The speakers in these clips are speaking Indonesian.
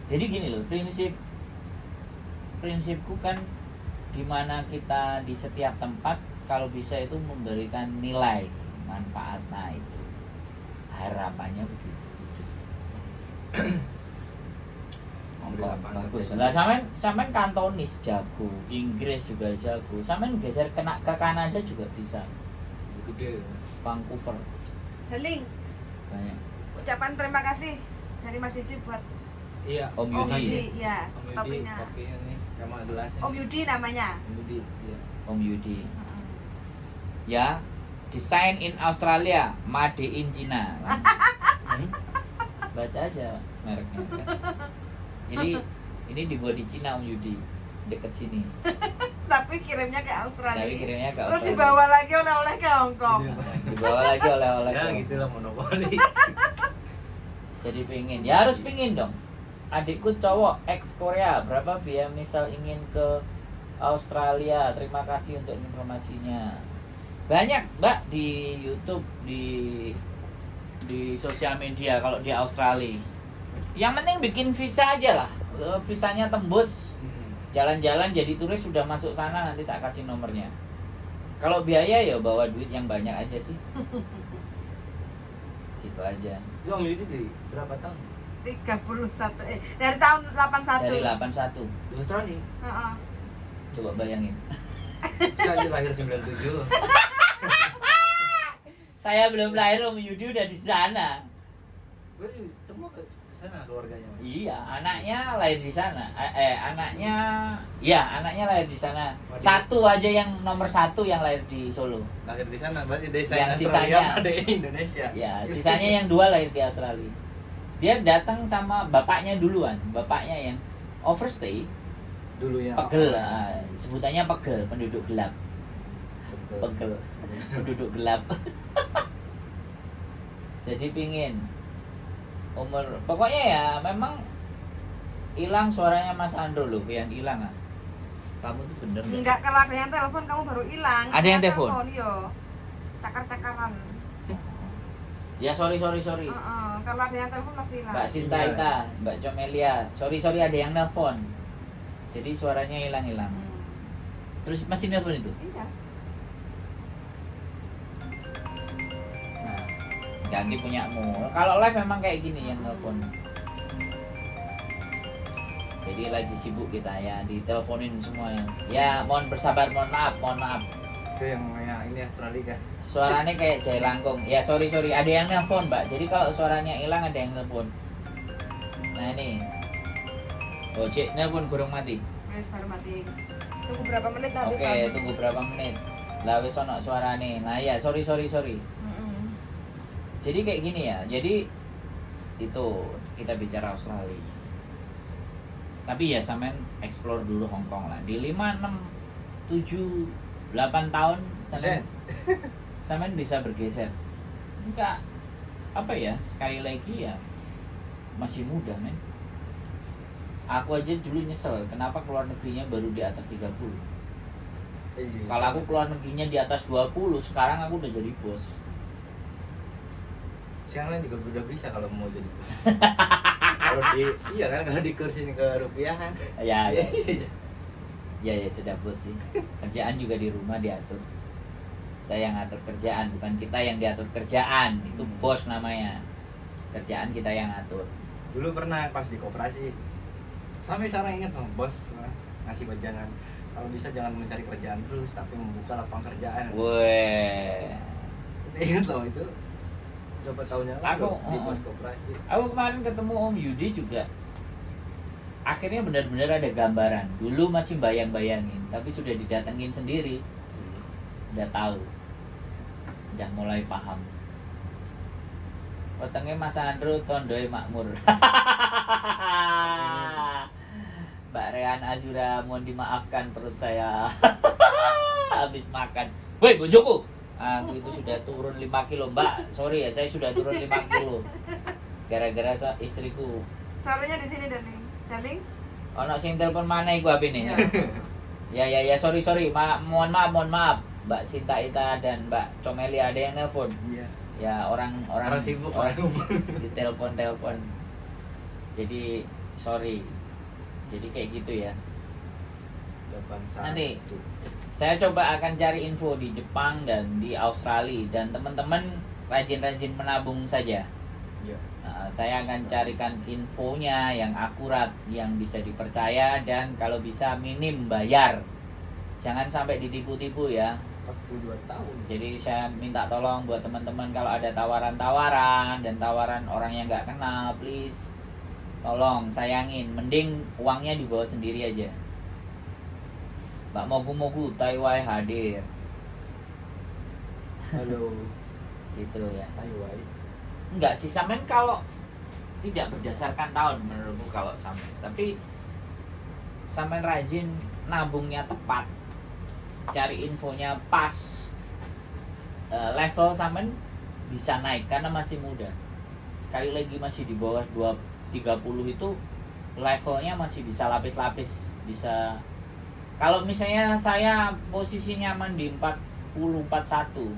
Jadi gini loh, prinsipku kan dimana kita di setiap tempat kalau bisa itu memberikan nilai manfaat, nah itu harapannya begitu. Bagus lah, sampean Kantonis jago, Inggris juga jago, sampean geser kena ke Kanada juga bisa, Gede. Vancouver Darling, banyak. ucapan terima kasih dari Mas Didi buat Iya. Om Om Yudi. Yudi, ya, Om Yudi, topinya. kopinya nih sama gelasnya. Om Yudi namanya. Om Yudi. Iya. Om Yudi ya, design in Australia, made in China. Baca aja mereknya kan. Ini dibuat di Cina Om Yudi, deket sini. Tapi kirimnya ke Australia. Tapi kirimnya ke Terus Australia. dibawa lagi oleh-oleh ke Hong Kong. Dibawa lagi oleh-oleh. Ya gitulah monopoli. Jadi pingin, ya harus pingin dong. Adikku cowok ex Korea, berapa biaya misal ingin ke Australia? Terima kasih untuk informasinya. Banyak mbak di YouTube, di sosial media kalau di Australia. Yang penting bikin visa aja lah. Visanya tembus, jalan-jalan jadi turis, sudah masuk sana nanti tak kasih nomornya. Kalau biaya ya bawa duit yang banyak aja sih. Gitu aja. Om Yudi dari berapa tahun? 31 dari tahun 81. Dari 81. Di Australia. Heeh. Coba bayangin. Saya lahir 97. Saya belum lahir, Om Yudi udah di sana. Berarti semua ke sana keluarganya. Iya, anaknya lahir di sana. Anaknya lahir di sana. Satu aja yang nomor 1 yang lahir di Solo. Lahir di sana berarti desa Yang Australia sisanya- ada Indonesia. Ya, sisanya yang 2 lahir di Australia. Dia datang sama bapaknya duluan. Bapaknya yang overstay, Dulunya. pegel. Sebutannya pegel, penduduk gelap. Pegel, penduduk gelap. Jadi pingin umur, pokoknya ya memang hilang suaranya Mas Andro loh, yang hilang ah. Kamu tuh bener nggak? Enggak, kalau ada yang telepon kamu baru hilang. Ada yang telepon? Yo. Cakar-cakaran. Ya sorry. Kalau ada yang telepon pasti hilang. Mbak Sinta Ita, Mbak Comelia, sorry ada yang nelpon. Jadi suaranya hilang. Terus masih nelpon itu? Iya. Nah, ganti punyamu. Kalau live memang kayak gini yang nelpon. Jadi lagi sibuk kita ya, diteleponin semuanya. Ya, mohon bersabar, mohon maaf. Itu yang ini Australia kan. Suaranya kayak jahe langkung. Ya sorry, ada yang nelpon Mbak. Jadi kalau suaranya hilang ada yang nelpon. Nah ini. Oh cik, nelpon kurang mati. Wes baru mati. Tunggu berapa menit nanti? Oke, tunggu berapa menit. Lah wis ono suarane. Nah ya, sorry. Jadi kayak gini ya. Jadi itu kita bicara Australia. Tapi ya sampean explore dulu Hong Kong lah. Di 5, 6, 7, 8 tahun sampean bisa bergeser. Enggak apa ya, sekali lagi ya masih muda men. Aku aja dulu nyesel kenapa keluar negerinya baru di atas 30. Kalau aku keluar negerinya di atas 20, sekarang aku udah jadi bos. Siang lain juga udah bisa kalau mau jadi bos. Kalau iya kan kalau dikursin ke rupiah kan. Ya sudah bos sih. Kerjaan juga di rumah diatur. Kita yang ngatur kerjaan, bukan kita yang diatur kerjaan. Itu bos namanya. Kerjaan kita yang ngatur. Dulu pernah pas di koperasi. Sampai sekarang ingat bos ngasih wejangan. Kalau bisa jangan mencari kerjaan terus, tapi membuka lapangan kerjaan. Weh. Ingat loh itu. Coba tahunnya lalu di bos Aku koperasi. kemarin ketemu Om Yudi juga. Akhirnya benar-benar ada gambaran. Dulu masih bayang-bayangin, tapi sudah didatengin sendiri. Udah tahu. Udah mulai paham. Wetenge Mas Andro tondoe makmur. Mbak Rehan Azura, mohon dimaafkan perut saya habis makan. Woi bojoku, aku itu sudah turun 5 kilo Mbak. Sorry ya, saya sudah turun 5 kilo gara-gara istriku. Suaranya di sini, darling. Ono sing telepon mana iku HP-ne? Ya, sorry. Mohon maaf. Mbak Sinta Ita dan Mbak Comelia ada yang nelpon. Iya. Ya orang sibuk. ditelepon. Jadi sorry. Jadi kayak gitu ya. 81. Nanti saya coba akan cari info di Jepang dan di Australia, dan teman-teman rajin-rajin menabung saja. Iya. Nah, saya akan carikan infonya yang akurat, yang bisa dipercaya, dan kalau bisa minim bayar. Jangan sampai ditipu-tipu ya. 42 tahun. Jadi saya minta tolong buat teman-teman, kalau ada tawaran-tawaran dan tawaran orang yang nggak kenal, please tolong sayangin, mending uangnya dibawa sendiri aja. Mbak Mogu-Mogu Taiwan hadir. Halo. Gitu ya. Taiwan. Enggak sih, Samen kalau tidak berdasarkan tahun menurutku kalau Samen. Tapi Samen rajin nabungnya tepat, cari infonya pas, level Samen bisa naik karena masih muda. Sekali lagi masih di bawah 30 itu levelnya masih bisa lapis-lapis, bisa. Kalau misalnya saya posisi nyaman di 40 41,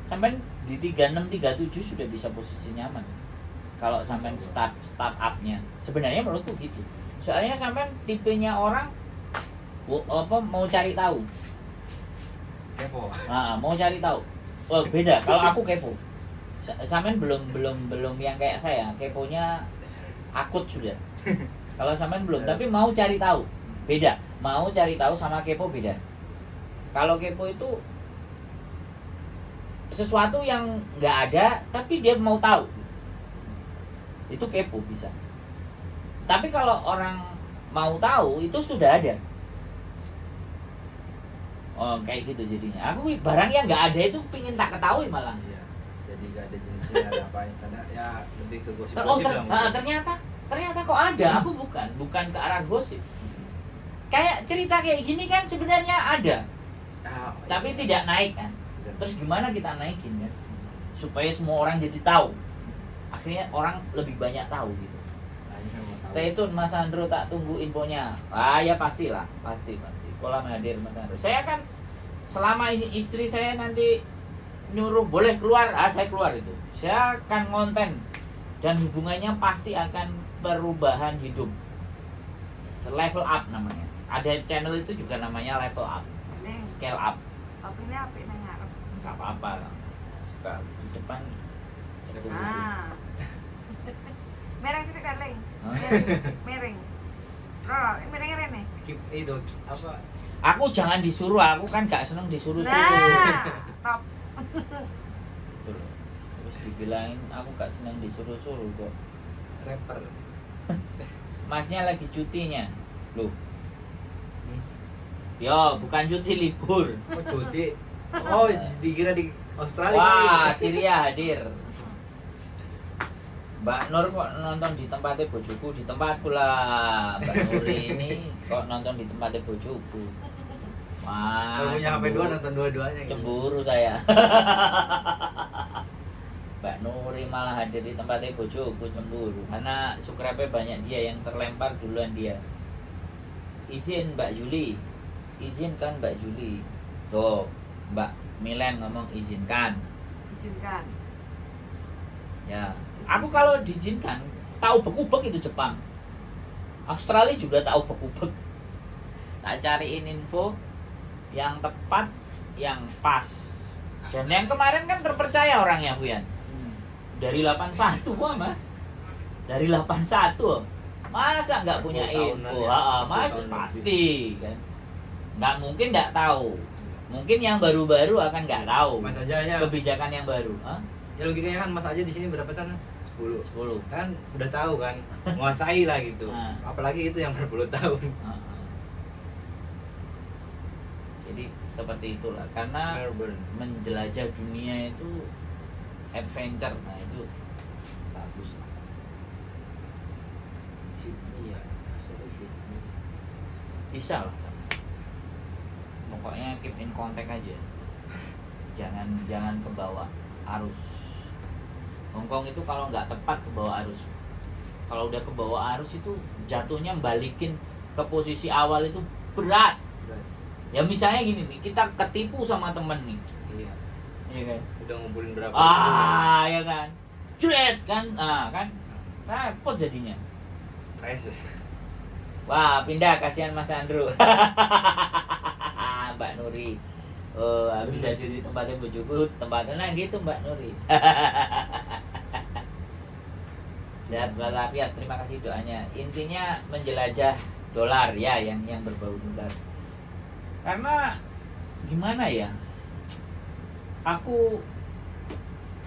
sampai di 36 37 sudah bisa posisi nyaman. Kalau sampai start up-nya. Sebenarnya menurutku gitu. Soalnya sampai tipenya orang mau cari tahu. Kepo. Nah, mau cari tahu. Oh, beda. Kalau aku kepo. Sampai belum yang kayak saya. Keponya akut sudah. Kalau sampai belum, tapi mau cari tahu. Beda. Mau cari tahu sama kepo beda. Kalau kepo itu sesuatu yang nggak ada tapi dia mau tahu, itu kepo bisa. Tapi kalau orang mau tahu itu sudah ada. Oh kayak gitu jadinya. Aku barang yang nggak ada itu pingin tak ketahui malah. Iya. Jadi gak ada jenisnya, ada apa karena ya lebih ke Oh gosip-gosip lah. ternyata kok ada. Aku bukan ke arah gosip. Kayak cerita kayak gini kan sebenarnya ada, tapi tidak naik kan. Terus gimana kita naikin ya supaya semua orang jadi tahu, akhirnya orang lebih banyak tahu gitu. Stay tune Mas Andro, tak tunggu infonya. Ya pastilah, pasti Kolam hadir Mas Andro. Saya kan selama istri saya nanti nyuruh boleh keluar, saya keluar itu. Saya akan konten dan hubungannya pasti akan perubahan hidup, level up namanya. Ada channel itu juga namanya level up, scale up. Topinya apik nang ngarep. Nggak apa-apa lah, suka di depan. Nah. Mereng sithik darling. Hah? Mereng. Roh, mereng rene. Itu apa? Aku jangan disuruh, aku kan gak seneng disuruh-suruh. Nah, top. Gitu loh. Terus dibilangin aku gak seneng disuruh-suruh kok. Rapper. Masnya lagi cutinya. Loh. Yo, bukan cuti, libur. Oh cuti. Oh dikira di Australia. Wah, kali. Syria hadir. Mbak Nur kok nonton di tempatnya bojoku, di tempatku lah. Mbak Nur ini kok nonton di tempatnya bojoku. Wah, Kalau punya HP cemburu. dua nonton dua-duanya. Gitu. Cemburu saya. Mbak Nuri malah hadir di tempatnya bojoku, cemburu. Karena subscribe banyak dia, yang terlempar duluan dia. Izin Mbak Juli. Izinkan Mbak Juli. Tuh, Mbak Milen ngomong izinkan. Izinkan. Ya, aku kalau diizinkan tahu bekubek itu Jepang. Australia juga tahu bekubek. Tak cariin info yang tepat, yang pas. Dan yang kemarin kan terpercaya orangnya, Buyan. Dari 81 mah. Dari 81. Masa nggak punya 10 info? tahunan ya. Mas 10 tahun pasti kan. Nggak mungkin nggak tahu. Mungkin yang baru-baru akan nggak tahu. Mas aja ya. Kebijakan yang baru. Hah? Ya logikanya kan Mas aja di sini berapa tahun? 10. 10. Kan udah tahu kan, menguasai lah gitu. Nah. Apalagi itu yang berpuluh tahun. Jadi seperti itulah, karena Melbourne. menjelajah dunia itu adventure, nah itu bagus lah. Sydney ya, maksudnya Sydney. Bisa lah sama. Pokoknya keep in contact aja, jangan ke bawah arus. Hongkong itu kalau nggak tepat ke bawah arus, kalau udah ke bawah arus itu jatuhnya balikin ke posisi awal itu berat. Ya misalnya gini nih, kita ketipu sama temen nih, Iya. iya kan? Udah ngumpulin berapa? Ya kan, curet kan, kan repot jadinya. Stres. Wah, pindah, kasihan Mas Andrew. Mbak Nuri. Oh, bisa jadi tempatnya bojoku, tempatnya nah gitu Mbak Nuri. Sehat walafiat, terima kasih doanya. Intinya menjelajah dolar ya, yang berbau dolar. Karena gimana ya? Aku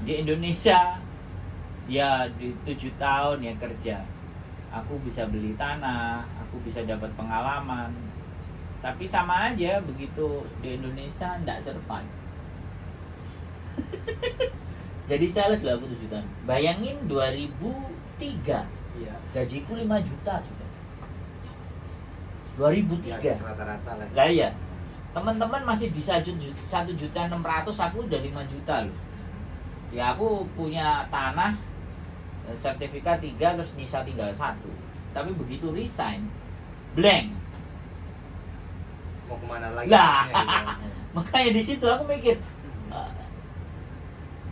di Indonesia ya di 7 tahun ya kerja. Aku bisa beli tanah, aku bisa dapat pengalaman. Tapi sama aja begitu di Indonesia enggak survive. Jadi sales lah aku 7 tahun. Bayangin 2003 Iya. gajiku 5 juta sudah. Ya, 2003. rata-rata lah. Lah iya. Teman-teman masih di 1.600.000, aku udah 5 juta loh. Ya aku punya tanah sertifikat 3 terus NISA tinggal 1. Tapi begitu resign blank. Mau kemana lagi? Lah. Ya, gitu. Makanya di situ aku mikir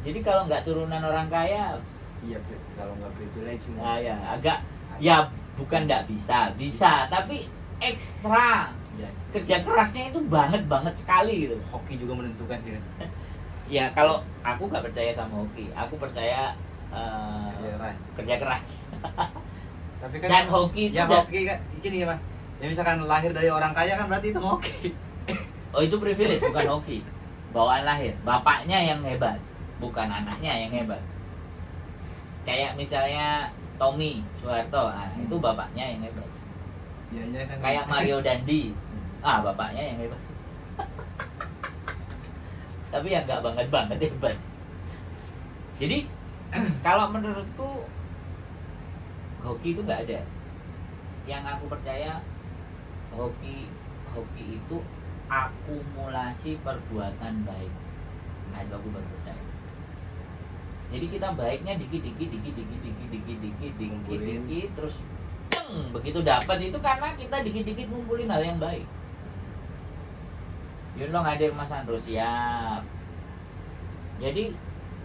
jadi kalau nggak turunan orang kaya Iya, kalau nggak privilege nih. nah ya agak ya bukan nggak bisa tapi ekstra Iya. kerja kerasnya itu banget sekali gitu. Hoki juga menentukan sih kan. Ya kalau aku nggak percaya sama hoki, aku percaya Kerja keras. kerja keras. Tapi kan Dan hoki itu ya hoki kan gini ya, Mas. Ya misalkan lahir dari orang kaya kan berarti itu hoki. Oh itu privilege bukan hoki. Bawaan lahir, bapaknya yang hebat, bukan anaknya yang hebat. Kayak misalnya Tommy Soeharto, itu bapaknya yang hebat. Iya kan. Kayak Mario Dandi, bapaknya yang hebat. Tapi yang nggak banget hebat. Jadi kalau menurutku hoki itu nggak ada. Yang aku percaya hoki itu akumulasi perbuatan baik. Nah itu aku baru percaya. Jadi kita baiknya dikit terus begitu dapat itu karena kita dikit ngumpulin hal yang baik. Yun lo hadir Mas Andro, siap. Jadi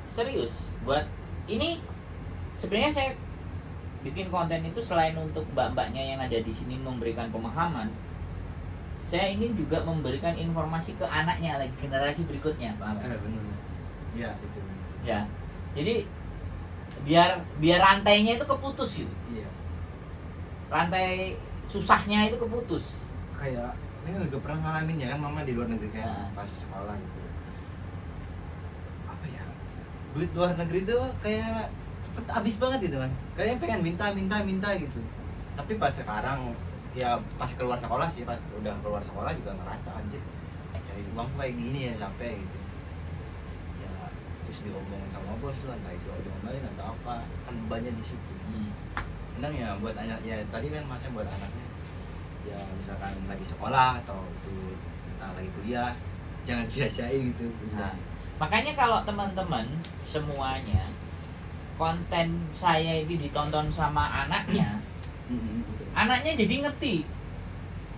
serius buat ini sebenarnya saya bikin konten itu selain untuk mbak-mbaknya yang ada di sini memberikan pemahaman, saya ingin juga memberikan informasi ke anaknya lagi, generasi berikutnya, paham? Benar. Iya, itu. Ya. Jadi biar rantainya itu keputus gitu. Iya. Rantai susahnya itu keputus. Kayak ini juga pernah ngalamin ya kan mama di luar negeri kayak Nah. pas sekolah gitu. Apa ya? Duit luar negeri tuh kayak cepet habis banget gitu kan. Kayaknya pengen minta gitu. Tapi pas sekarang ya pas keluar sekolah sih, pas udah keluar sekolah juga ngerasa anjir cari uang tuh kayak gini ya capek gitu. Ya terus diomongin sama bos lu entah itu diomelin atau apa, kan bebannya di situ. Senang ya buat anak ya, tadi kan masnya buat anaknya ya misalkan lagi sekolah atau itu entah lagi kuliah jangan sia-siain gitu. Nah, makanya kalau teman-teman semuanya konten saya ini ditonton sama anaknya, anaknya jadi ngerti.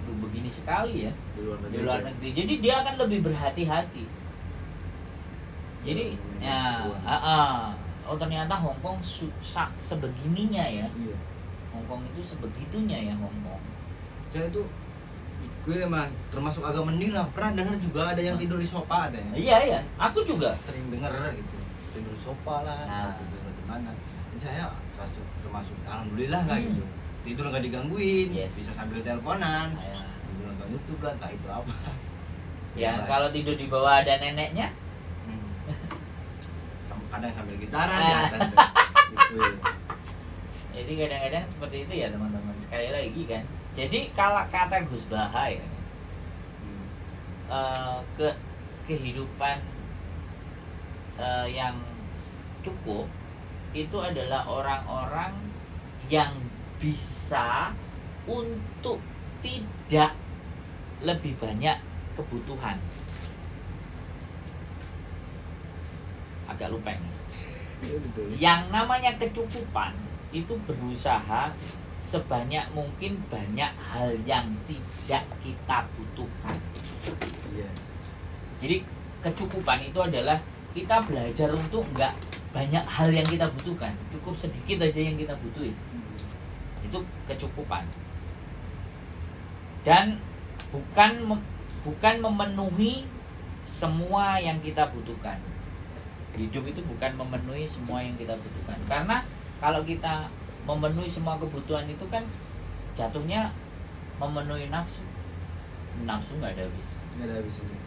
Duh, begini sekali ya di luar negeri. Jadi dia akan lebih berhati-hati. Jadi oh ternyata Hongkong sebegininya ya. Iya. Hongkong itu sebegitunya ya Hongkong. Saya tuh gue mah termasuk agak mending lah, pernah dengar juga ada yang tidur di sofa ada ya. Iya, aku juga Sering dengar gitu, tidur di sofa lah, Nah. tidur di mana. Saya termasuk alhamdulillah lah gitu, tidur nggak digangguin, Yes. bisa sambil teleponan, Ya. sambil nonton YouTube lah, entah itu apa. Ya, Bebas. kalau tidur di bawah ada neneknya, Kadang sambil gitaran di Ah. atas gitu. jadi kadang-kadang seperti itu ya teman-teman. Sekali lagi kan, jadi kalau kata Gus Baha ya, kehidupan yang cukup itu adalah orang-orang yang bisa untuk tidak lebih banyak kebutuhan. Agak lupa ini. Yang namanya kecukupan itu berusaha sebanyak mungkin banyak hal yang tidak kita butuhkan. Iya. Jadi kecukupan itu adalah kita belajar untuk enggak banyak hal yang kita butuhkan, cukup sedikit aja yang kita butuhin. Itu kecukupan. dan bukan memenuhi semua yang kita butuhkan. Hidup itu bukan memenuhi semua yang kita butuhkan, karena kalau kita memenuhi semua kebutuhan itu kan jatuhnya memenuhi nafsu nggak ada habis. Nggak ada habis ini.